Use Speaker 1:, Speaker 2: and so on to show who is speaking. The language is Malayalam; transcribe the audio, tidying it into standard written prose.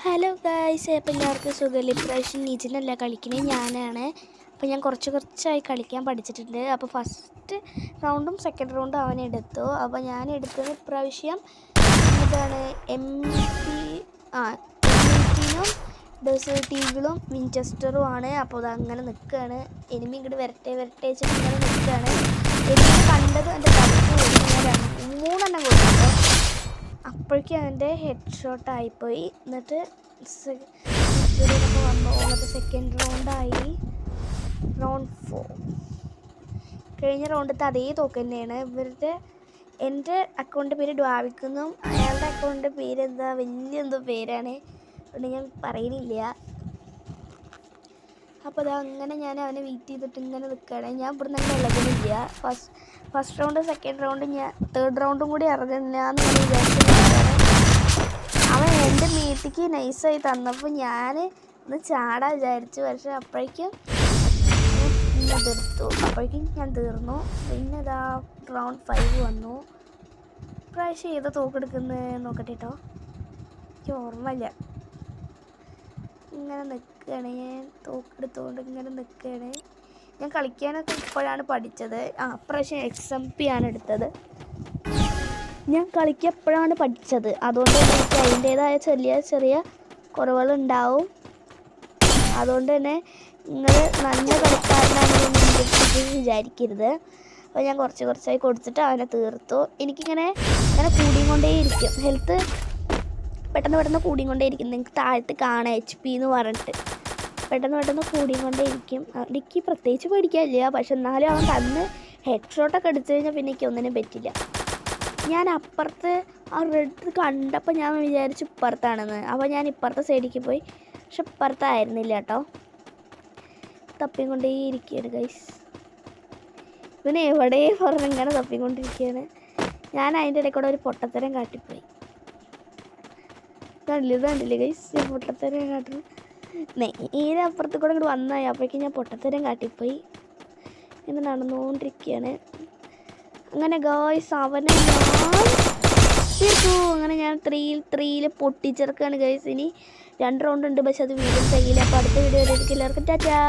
Speaker 1: ഹലോ ഗായ്സ്, അപ്പോൾ എല്ലാവർക്കും സുഖമില്ല. ഇപ്രാവശ്യം നീച്ചിനല്ല കളിക്കുന്നത്, ഞാനാണ്. അപ്പോൾ ഞാൻ കുറച്ചായി കളിക്കാൻ പഠിച്ചിട്ടുണ്ട്. അപ്പോൾ ഫസ്റ്റ് റൗണ്ടും സെക്കൻഡ് റൗണ്ടും അവനെടുത്തു. അപ്പോൾ ഞാൻ എടുത്തത് ഇപ്രാവശ്യം ഇതാണ് M18-നും ഡെസേർട്ട് ഈഗിളും വിൻചെസ്റ്ററും ആണ്. അപ്പോൾ അതങ്ങനെ നിൽക്കുകയാണ്. എനിമി ഇങ്ങോട്ട് വരട്ടെ വെച്ചിട്ട് ഇങ്ങനെ നിൽക്കുകയാണ്. എനിക്ക് കണ്ടത് എൻ്റെ കളിക്ക് ഞാൻ 3 കൊടുത്തു. അപ്പോഴേക്കും അവൻ്റെ ഹെഡ് ഷോട്ടായിപ്പോയി. എന്നിട്ട് വന്നു സെക്കൻഡ് റൗണ്ടായി. റൗണ്ട് 4 കഴിഞ്ഞ റൗണ്ടത്തെ അതേ തോക്ക് തന്നെയാണ്. എൻ്റെ അക്കൗണ്ടിൻ്റെ പേര് ഡ്വാവിക്കെന്നും അയാളുടെ അക്കൗണ്ടിൻ്റെ പേര് വലിയ പേരാണ്, അതുകൊണ്ട് ഞാൻ പറയുന്നില്ല. അപ്പോൾ അതങ്ങനെ ഞാൻ അവനെ വെയിറ്റ് ചെയ്തിട്ട് ഇങ്ങനെ നിൽക്കുകയാണ്. ഞാൻ ഇവിടെ നിന്ന് ഇളകുന്നില്ല. ഫസ്റ്റ് റൗണ്ട് സെക്കൻഡ് റൗണ്ട് ഞാൻ തേർഡ് റൗണ്ടും കൂടി ഇറങ്ങുന്നില്ലാന്ന് വിചാരിച്ചിട്ടുണ്ടായിരുന്നു. അവൻ എൻ്റെ മീറ്റിക്ക് നൈസായി തന്നപ്പോൾ ഞാൻ ഒന്ന് ചാടാൻ വിചാരിച്ചു. പക്ഷേ അപ്പോഴേക്കും ഞാൻ തീർന്നു. പിന്നെ ഇതാ റൗണ്ട് 5 വന്നു. പ്രാവശ്യം ഏത് തോക്കെടുക്കുന്നത് നോക്കട്ടെ കേട്ടോ, എനിക്ക് ഓർമ്മയില്ല. ഇങ്ങനെ നിൽക്കുകയാണ്, ഞാൻ തോക്കെടുത്തുകൊണ്ട് ഇങ്ങനെ നിൽക്കുകയാണ്. ഞാൻ കളിക്കാനൊക്കെ ഇപ്പോഴാണ് പഠിച്ചത്. അപ്രാവശ്യം XMP ആണ് എടുത്തത്. ഞാൻ കളിക്കുക എപ്പോഴാണ് പഠിച്ചത്, അതുകൊണ്ട് തന്നെ എനിക്ക് അതിൻ്റേതായ ചെറിയ കുറവുകളുണ്ടാവും. അതുകൊണ്ട് തന്നെ നിങ്ങൾ നല്ല കളിക്കാരനാണെന്ന് വിചാരിക്കരുത്. അപ്പോൾ ഞാൻ കുറച്ചായി കൊടുത്തിട്ട് അവനെ തീർത്തു. എനിക്കിങ്ങനെ കൂടിക്കൊണ്ടേയിരിക്കും, ഹെൽത്ത് പെട്ടെന്ന് കൂടിക്കൊണ്ടേയിരിക്കും. നിങ്ങൾക്ക് താഴത്ത് കാണാം HP എന്ന് പറഞ്ഞിട്ട് പെട്ടെന്ന് കൂടിക്കൊണ്ടേയിരിക്കും. എനിക്ക് പ്രത്യേകിച്ച് പേടിക്കാനില്ല. പക്ഷെ എന്നാലും അവൻ തന്ന് ഹെഡ് ഷോട്ടൊക്കെ അടിച്ചു കഴിഞ്ഞാൽ പിന്നെ എനിക്ക് ഒന്നിനും പറ്റില്ല. ഞാൻ അപ്പുറത്ത് റെഡ് കണ്ടപ്പോൾ ഞാൻ വിചാരിച്ചു ഇപ്പുറത്താണെന്ന്. അപ്പോൾ ഞാൻ ഇപ്പുറത്തെ സൈഡിലേക്ക് പോയി, പക്ഷെ ഇപ്പുറത്തായിരുന്നില്ല കേട്ടോ. തപ്പിക്കൊണ്ടേയിരിക്കുകയാണ് ഗൈസ്. ഇവന് എവിടെ പറഞ്ഞിങ്ങനെ തപ്പിക്കൊണ്ടിരിക്കുകയാണ്. ഞാൻ അതിൻ്റെ ഇടയിൽ കൂടെ ഒരു പൊട്ടത്തരം കാട്ടിപ്പോയി. കണ്ടില്ലേ ഗൈസ്, ഞാൻ പൊട്ടത്തരം കാട്ടുന്നു. നേരെ അപ്പുറത്ത് കൂടെ ഇങ്ങോട്ട് വന്നായി. അപ്പോഴേക്കും ഞാൻ പൊട്ടത്തരം കാട്ടിപ്പോയി. ഇങ്ങനെ നടന്നുകൊണ്ടിരിക്കുകയാണ്. അങ്ങനെ ഗൈസ് അവനെ ഞാൻ തീർത്തു. അങ്ങനെ ഞാൻ 3-ൽ പൊട്ടിച്ചെറുക്കുകയാണ് ഗൈസ്. ഇനി 2 റൗണ്ട് ഉണ്ട്, പക്ഷെ അത് വീണ്ടും കഴിയില്ല. അപ്പോൾ അടുത്ത വീഡിയോ എല്ലാവർക്കും ടാറ്റാ.